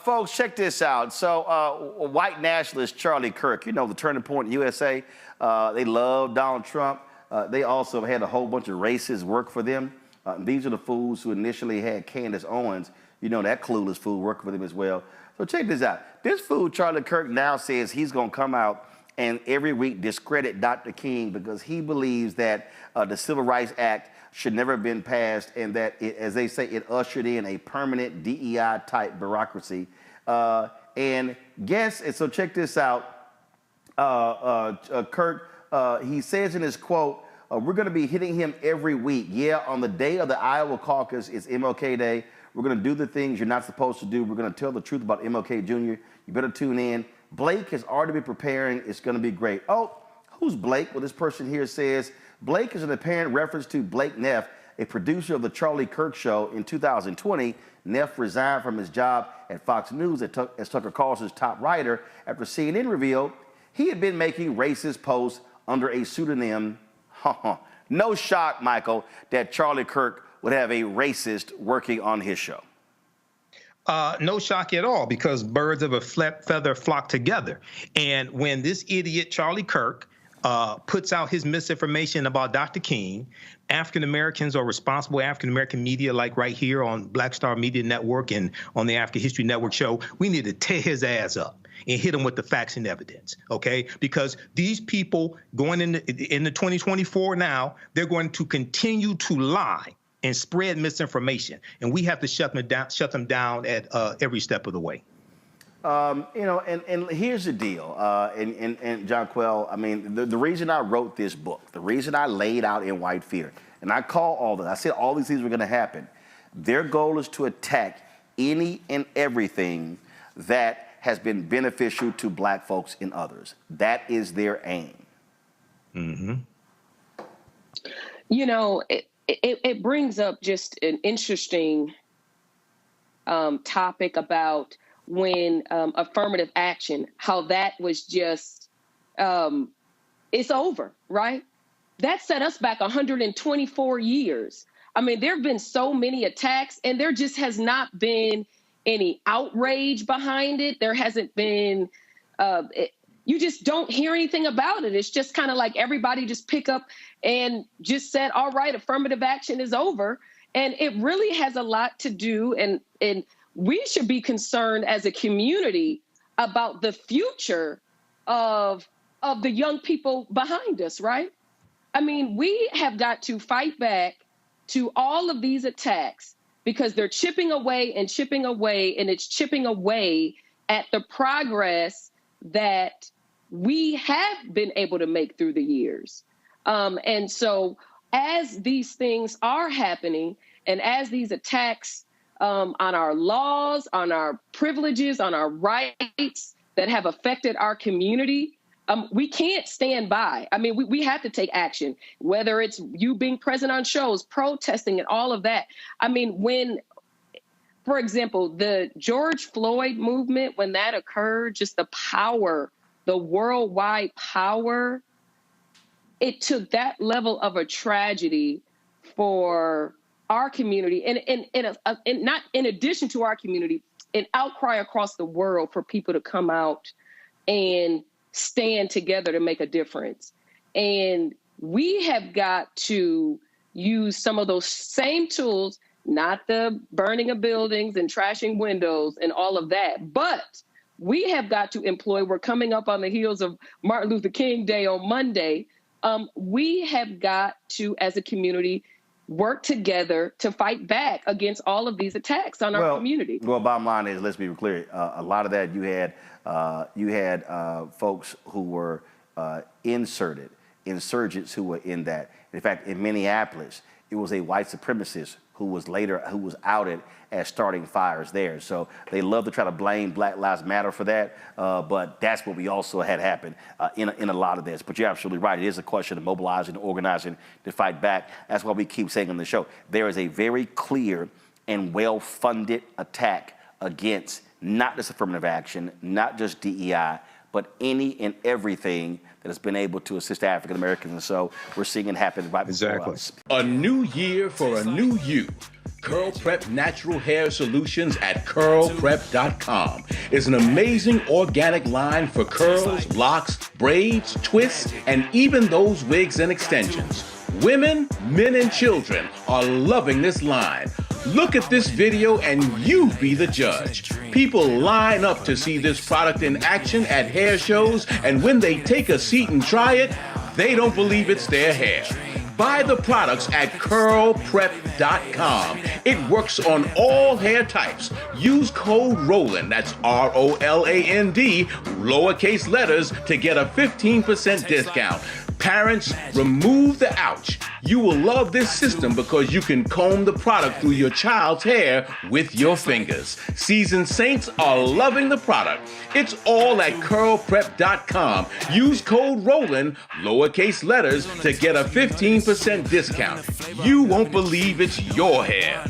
Folks, check this out. So, white nationalist Charlie Kirk, you know, the Turning Point USA, they love Donald Trump. They also had a whole bunch of racists work for them. These are the fools who initially had Candace Owens, you know, that clueless fool working for them as well. So check this out. This fool, Charlie Kirk, now says he's going to come out and every week discredit Dr. King because he believes that the Civil Rights Act should never have been passed, and that, as they say, it ushered in a permanent DEI-type bureaucracy. And so check this out. Kirk, he says in his quote, we're going to be hitting him every week. Yeah, on the day of the Iowa caucus, it's MLK Day. We're going to do the things you're not supposed to do. We're going to tell the truth about MLK Jr. You better tune in. Blake has already been preparing. It's going to be great. Oh, who's Blake? Well, this person here says, Blake is an apparent reference to Blake Neff, a producer of the Charlie Kirk Show. In 2020, Neff resigned from his job at Fox News as Tucker Carlson's top writer after CNN revealed he had been making racist posts under a pseudonym. No shock, Michael, that Charlie Kirk would have a racist working on his show. No shock at all, because birds of a feather flock together. And when this idiot, Charlie Kirk, puts out his misinformation about Dr. King, African Americans or responsible African American media, like right here on Black Star Media Network and on the African History Network show, we need to tear his ass up and hit him with the facts and evidence, okay? Because these people going into 2024 now, they're going to continue to lie and spread misinformation, and we have to shut them down at every step of the way. You know, and here's the deal, and John Quell, I mean, the reason I wrote this book, the reason I laid out in White Fear, and I call all this, I said all these things were going to happen. Their goal is to attack any and everything that has been beneficial to black folks and others. That is their aim. Mm-hmm. You know, it brings up just an interesting topic about when affirmative action, how that was just, it's over, right? That set us back 124 years. I mean, there have been so many attacks, and there just has not been any outrage behind it. There hasn't been, you just don't hear anything about it. It's just kind of like everybody just pick up and just said, all right, affirmative action is over. And it really has a lot to do, and we should be concerned as a community about the future of the young people behind us, right? I mean, we have got to fight back to all of these attacks because they're chipping away, and it's chipping away at the progress that we have been able to make through the years. And so as these things are happening, and as these attacks on our laws, on our privileges, on our rights that have affected our community, we can't stand by. I mean, we have to take action, whether it's you being present on shows, protesting, and all of that. I mean, when, for example, the George Floyd movement, when that occurred, just the power, the worldwide power, it took that level of a tragedy for our community, and not in addition to our community, an outcry across the world for people to come out and stand together to make a difference. And we have got to use some of those same tools, not the burning of buildings and trashing windows and all of that, but we have got to employ, we're coming up on the heels of Martin Luther King Day on Monday. We have got to, as a community, work together to fight back against all of these attacks on our community. Well, bottom line is, let's be clear, a lot of that you had folks who were insurgents who were in that. In fact, in Minneapolis, it was a white supremacist who was outed as starting fires there. So they love to try to blame Black Lives Matter for that, but that's what we also had happen in a lot of this. But you're absolutely right. It is a question of mobilizing, organizing to fight back. That's why we keep saying on the show, there is a very clear and well-funded attack against not just affirmative action, not just DEI, but any and everything that has been able to assist African Americans. And so we're seeing it happen right before us. A new year for a new you. Curl Prep Natural Hair Solutions at curlprep.com is an amazing organic line for curls, locks, braids, twists, and even those wigs and extensions. Women, men, and children are loving this line. Look at this video and you be the judge. People line up to see this product in action at hair shows, and when they take a seat and try it, they don't believe it's their hair. Buy the products at curlprep.com. It works on all hair types. Use code Roland, that's ROLAND, lowercase letters, to get a 15% discount. Parents, remove the ouch. You will love this system because you can comb the product through your child's hair with your fingers. Seasoned saints are loving the product. It's all at curlprep.com. Use code Roland, lowercase letters, to get a 15% discount. You won't believe it's your hair.